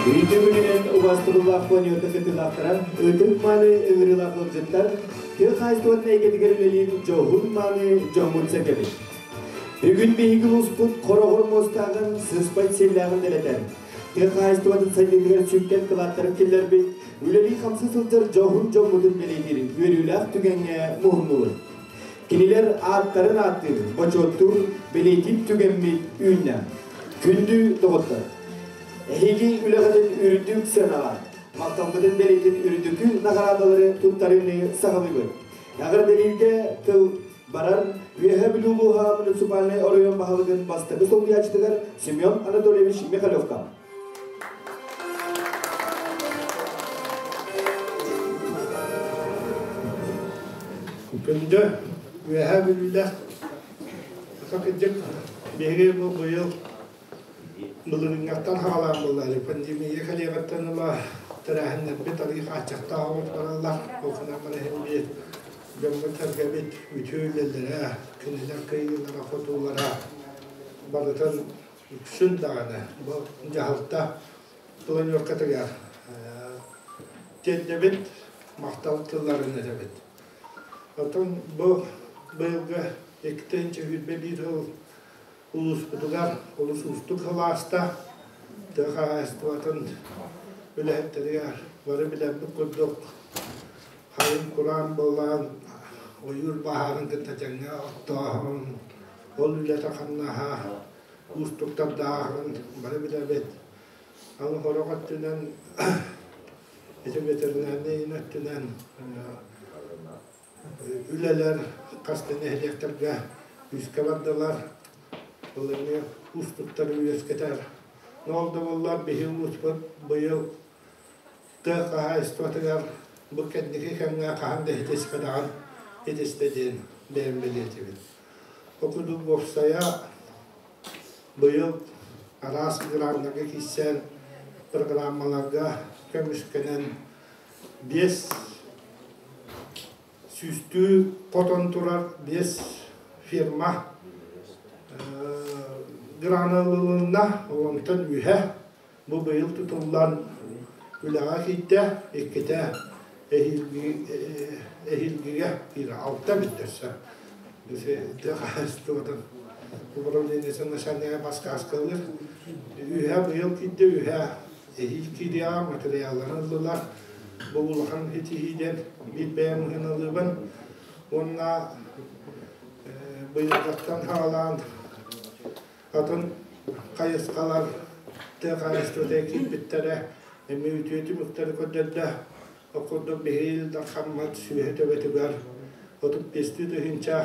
Үйдігінен ұбастығылақ планеті қытылақтыран, өтіп маны өңірілақылық жыттар, тел қайыстуатын әйгетігерілелін жоғын маны жоңғын сәкебет. Бүгін бейгі ұспұт қорағыр мостағын сыспайт селлағын дәлетен. Тел қайыстуатын сайдылығыр сүйткен қылаттырып келер бейт, үлелі қамсы сылтыр жоғын жоңғытын белейдерін, өрілақ түгенге мұғынылыр. Кенелер аттарын аттыр, бачоттур, белейтіп түгенмейт үйінна. Күнді доғыттыр. Әйге үләғатын үрдік сырнаған. Мақталқыдың белейтін үрдікі нағарадалары тұттарыны сағылы көр. Ағыр дәлелге тыл барар, үйәхі білулуға муниципальный орайон бағалығын бастығы солғы ячтығар Семен Анатольевич Михайловқа. Күнді үйәхі білулі қақыдық беге бұл Бұлыңғаттан ғалам болдары, пандемия қалиғаттан ұла тұрағыннан бет арғы қачақта ауыт баралар, оқына марахын бет, жамғы тәргәбет үтеулелері, күнілер қиылара, қотулара, барытын күшін дағаны, бұл жағылтта планер қатығар. Тендебет, мақталықтыларын әдебет. Отын бұл бұйылғы екітінші хүтбелер улус бұдығар, улус ұстық қаласта, тұға әстуатын үләттірігер, бары біләмді күрдік, қайын құран болған, ойыр бағарын кітачаңа оттағын, ол үләті қаннаға, ұстықтардағын, бары біләбет. Алы қорағат түнен, етіметерінәне енеттінен, үләлер қастын әхлектерге үске бардылар, Оларне ұстықтар үйескетер. Нолды олар бейін ұспыр бұйыл тұқа айстуатығар бұл кәдігі кәңға қағанды етеспедаған етестеден бәйін білетебін. Оқыды болсая бұйыл арас граммаға кесен программаларға көмішкенен 5 сүсті потон тұрар 5 фирма Граналылығына олантын үйе, бұл бұйыл тұтылдан үліға кейтті, еккеті әйілгіге кері алтта біттерсі. Бұсы тұға әстуатын управленесін нышанеге басқа асқалыр. Үйе бұйыл кейтті үйе әйіл кейдеға материаларын ұлылар. Бұл ұлған хетихиден бітбәйім ұғынылығын. Онына бұйылдақтан ғалан Атын қайысқалар, қайыстыда кеппеттері, әмі үтеті мүқтері көдерді, оқырды бейілді қаммат сүйеті бәті бар. Отып бесті дүхінча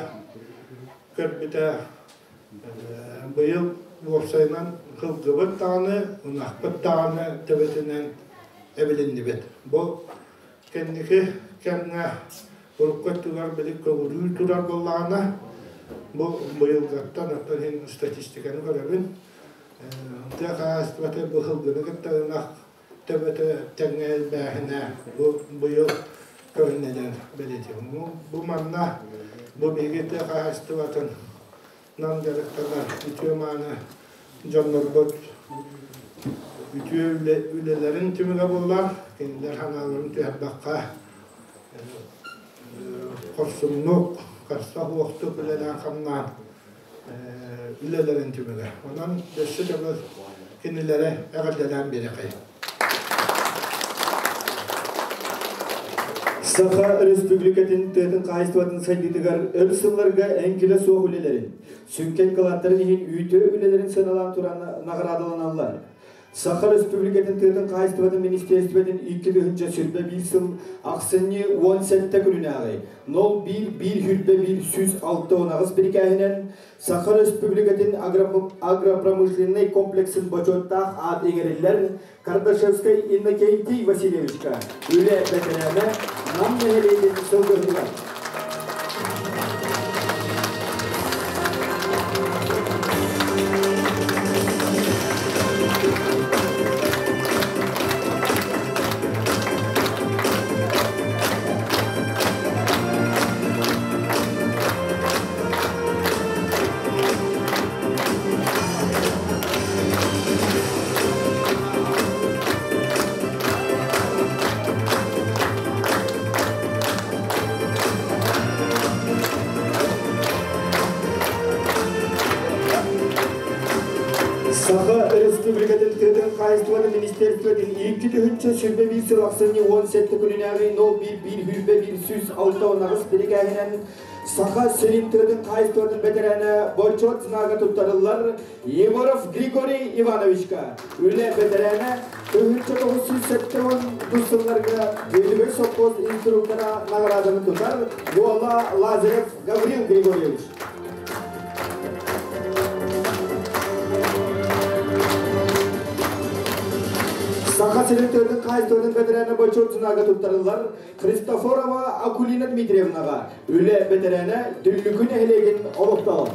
көрбіті бұйыл орсайынан қылғыбыт тағаны, ұнақпыт тағаны төбетінен әбілінді бет. Бұл кәндікі кәңі ұрып көттігар білік көңірі тұрар болағына, бұл бұйылғаттан ақтан статистиканы көрерін. Тұға әстібәті бұғылғыны күттағынақ төбеті тәңел бәхіне бұйыл көрінеден білетем. Бұл манна, бұл беге тұға әстібәтін нандырықтарына үтіе маны жонлар бұд үтіе үлелерін түміге болар, кенілер ханаларын түйәббаққа қорсымнық Karsta huoktu ülelän kamnaan ülelerin tümüge. Ondan döşü de kendilere eğerdelen biri kayı. Saha Respublikatin tığın kayıstvatın saydıdıgar ölsünlarga enkile soğuk ülelerin. Sünken kılatların ihin üytü ülelerin sanalan turan nağıradalananlar. Saha Respublikatin tığın kayıstvatın ministerstvetin 2 hınca sürbe 1 yıl aksını 10 sette gününe ağay. 01 hürbe 1 süz 6 onağız bir hikayenen Saha Respublikatin agropромышленный kompleksin bacottağ ad eğeriler Kardashevskay Innokentiy Vasilyevichka üle beteneme nam meheleyden sılgırdılar. Республикатын Тыдын Кайыстываны Министерстводын 2-3 сүрбе bir сылақсыны 17 күнінәғі 01 хүрбе 1 сүз 6 онағыз бірігәйінен Саха Селим Тыдын Кайыстывадын бетерәне Борчот знаға тұттарылар Егоров Григорий Ивановичка Үлі бетерәне 970 дұстыларға 59 инструктора наградını tutar Yola Lazarev Gavril Grigorьевич Saha Selim Kayıstör'ün beterene Boçortsunaga tuttarırlar. Kristoforova Akulina Dmitrievnaga Üle beterene Düllükün ehlegin oluqtalı.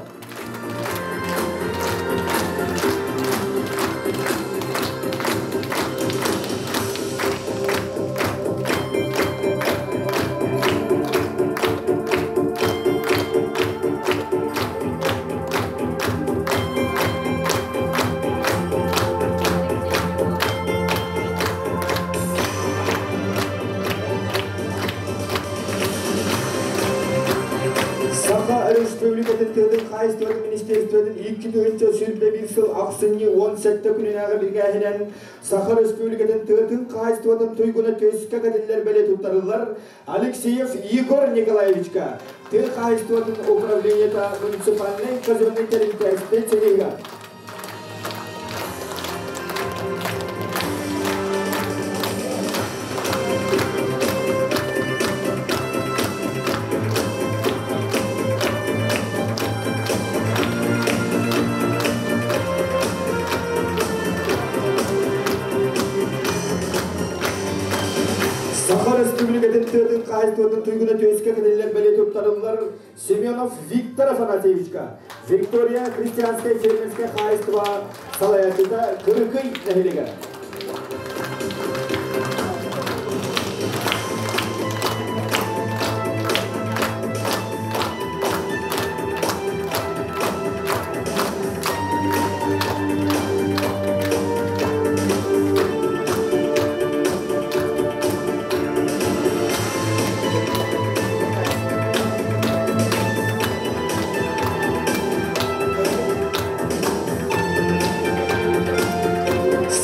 Республикатын Тыдын Кайыстывадын Министерстводын 2-3 сүрбе bir сыл ақсыны 17 күнінәғі біргәйінен Саха Республикатын Тыдын Кайыстывадын Туйгуна төсікке кәділер бәле тұттарылар Алексеев Егор Николаевичка Тыдын Кайыстывадын управленията муниципальный казенный территория спецселига Республикатын Тыдын Кайыстывадын Туйгуна төсікке кәділер бәле тұттарылар Семенов Виктор Афанасьевичка Виктория Христианская фермерская Кайыстыва салаятыда Кыркый нәхелеге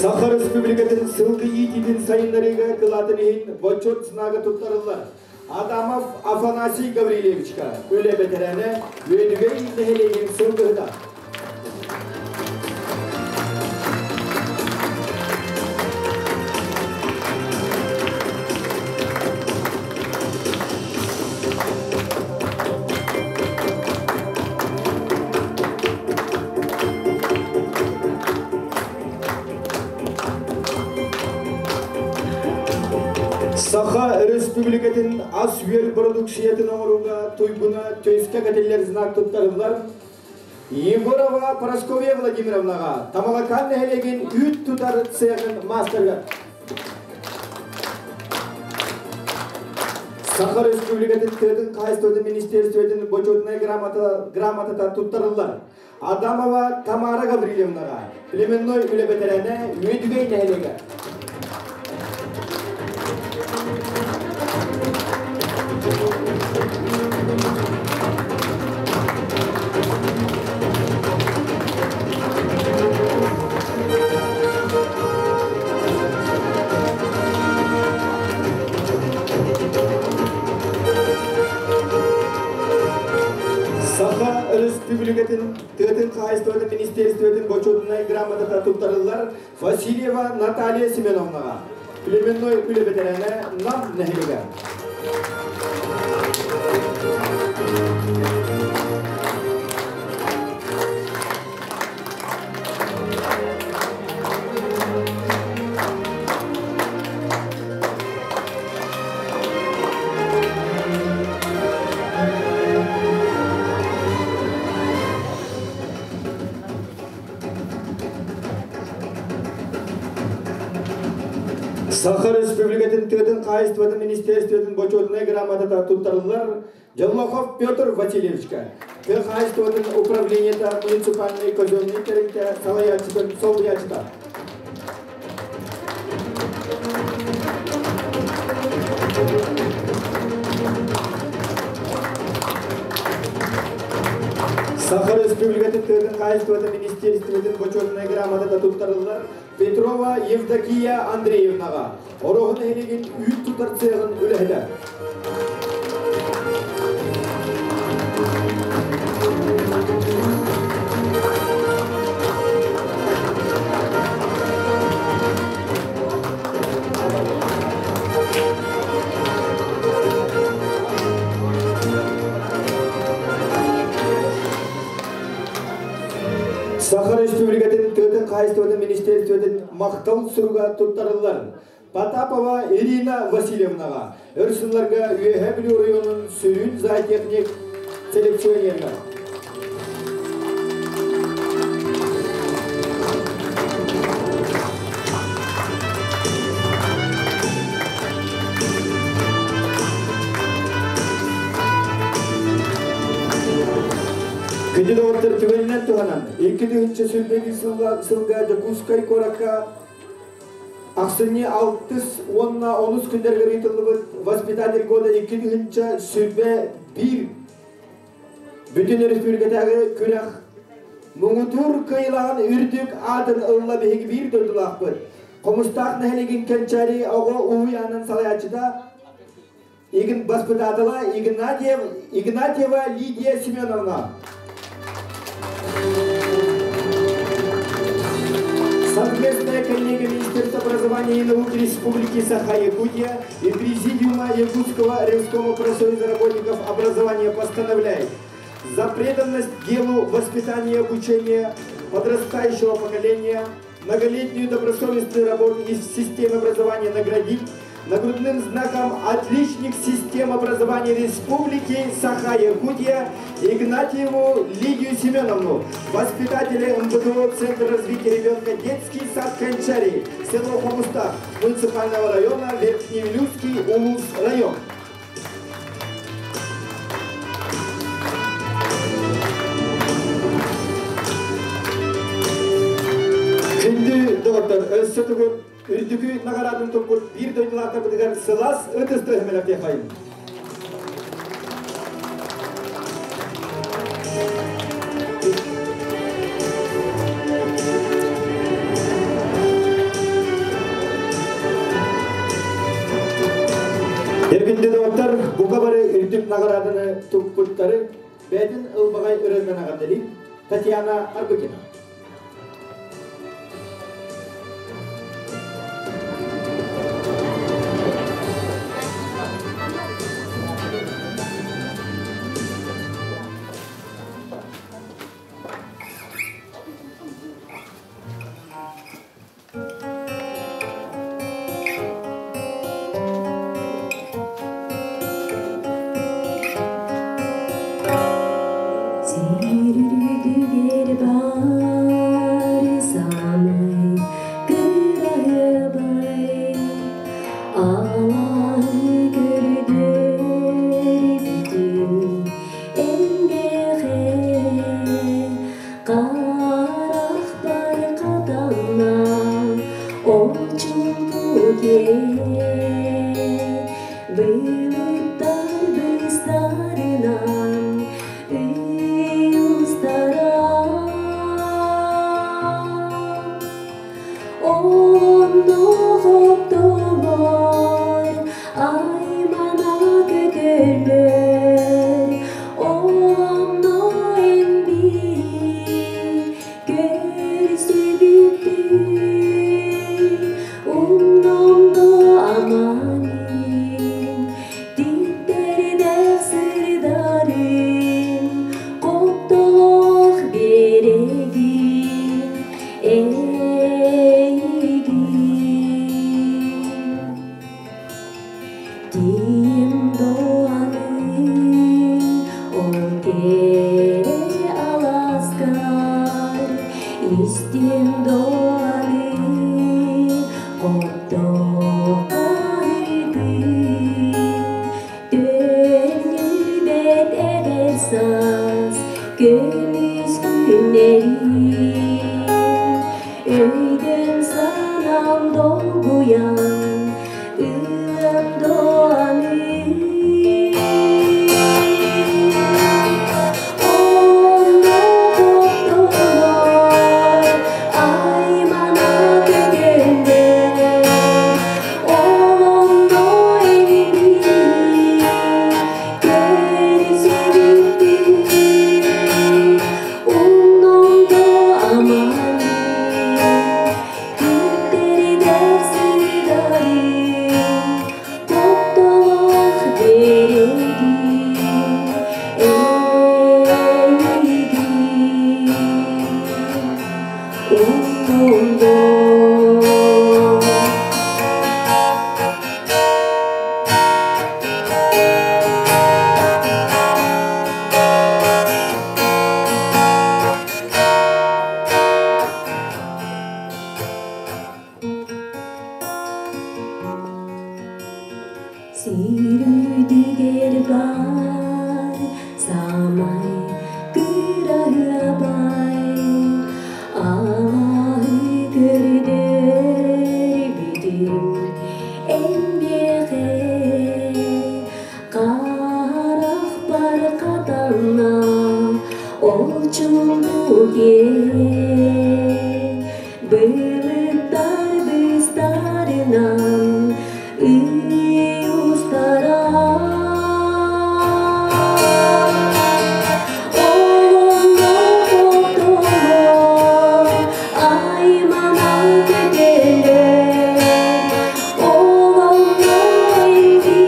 Saha Республикатын сылғы ететін сайынларыға кылатын ең Борчот сынағы тұттарылар. Адамов Афанасий Гаврилевичка өлі бетерәне өйдіге нәхелеген сылғыда. Saha Республикатын Asüel Produksiyatın oğluna Tuyguna Töyske Kateller znak tuttarırlar. Yegorova Praskovya Vladimirovnaga Tamalakan nehlegin üt tutar seyagın masterga. Saha Республикатын Tıdın Kayıstövdün Ministerstvedin Boçotnay Gramatata tuttarırlar. Adamova Tamara Gavrilevnaga Plemennoy üle beterene Üedügey nehlega. Saha Республикатын Тыдын Кайыстывадын Министерстводын Boçotnay Gramatata tuttarırlar Vasilyeva Nataliya Semenovnaga Plemennoy üle beterene Nam nehlega. Saha Республикатын Тыдын Кайыстывадын Министерстводын Boçotnay Gramatata tuttarıllar Jellohov Петр Васильевичка Тыдын Кайыстывадын управленията муниципальный казенный территория салаятчытын солуячыта. Saha Республикатын Тыдын Хозяйства министерствотын почетная грамота туттарылар Петрова Евдокия Андреевнаға. Орогын хелеген үй тутар цехын үләді. Сахар Республикатын Төтін Қайыстығының Министерстводан мақтал сұруға тұттарылар. Потапова Ирина Васильевнаға, өрсінларға Үйәбілі районының сүрін зоотехник селекционерға. Күнді оттыр түгелінен туғанан, 2-інші сүлбегі сылға Жакускай Коракка Ақсыне 6-10 күндерге рейтілі воспитатель года 2-інші сүлбе 1 бүтін республикатағы күрақ мұңытур қайылаған үрдік адын ұлла бейгі 1 дөділақ бұд. Қомыстақ нәлеген кәнчәрі оғы ұйанын салаячыда егін воспитателя Игнатьева Лидия Семеновна. Совместная коллега Министерства образования и науки Республики Саха-Якутия и Президиума Якутского Ревского профсоюза работников образования постановляет за преданность делу воспитания и обучения подрастающего поколения, многолетнюю добросовестную работу из системы образования наградить нагрудным знаком «Отличник системы образования Республики Саха-Якутия» Игнатьеву Лидию Семеновну, воспитателя МВДО Центра развития ребенка детский сад Кончарий, село Хомустах, муниципального района Верхневилюрский Улус район. Күнді доғыртар өссетігі үрдігі нағарадың тұпқыт бір дөйділата бұдығар сылас өтісті әмелерде қайын. Эргінде доғыртар бұға бары үрдік нағарадыны тұпқыттары бәдін ұлбағай өрелмен ағандылы Татьяна Арбыкина. Sürüdüger var samay kırağabay Allah'ı gördür bütün emyeğe Karak bar katanna olçundu Bılıklar bıstarınan ustara Oğlumda otomo aymanan dedeler Oğlumda evi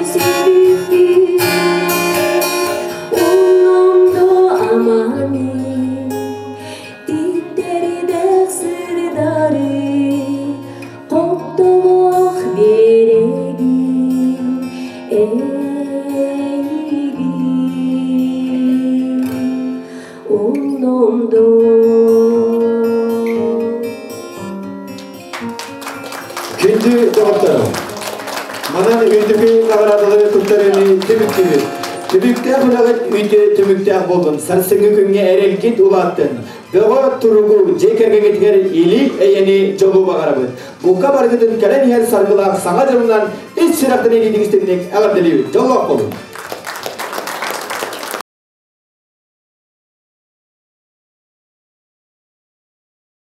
görüşürük Oğlumda amani Ditteride sırdarı Koptoluk beregim eğim Oğlumda Kündü cevapları. Manan üyündüğü nagaradıları kurtarını tümüktüğü. Tümükte bırakıp üyde tümükte buldum. Sarsıngı künge erelkit ulattın. Beğo turugu jekerge getger ili eyeni jobu bagarabın. Buka bargıdın kalen yer sargılar sağa canından iç şıraktını gidin istedik. Agar deliyor. Jollak olun.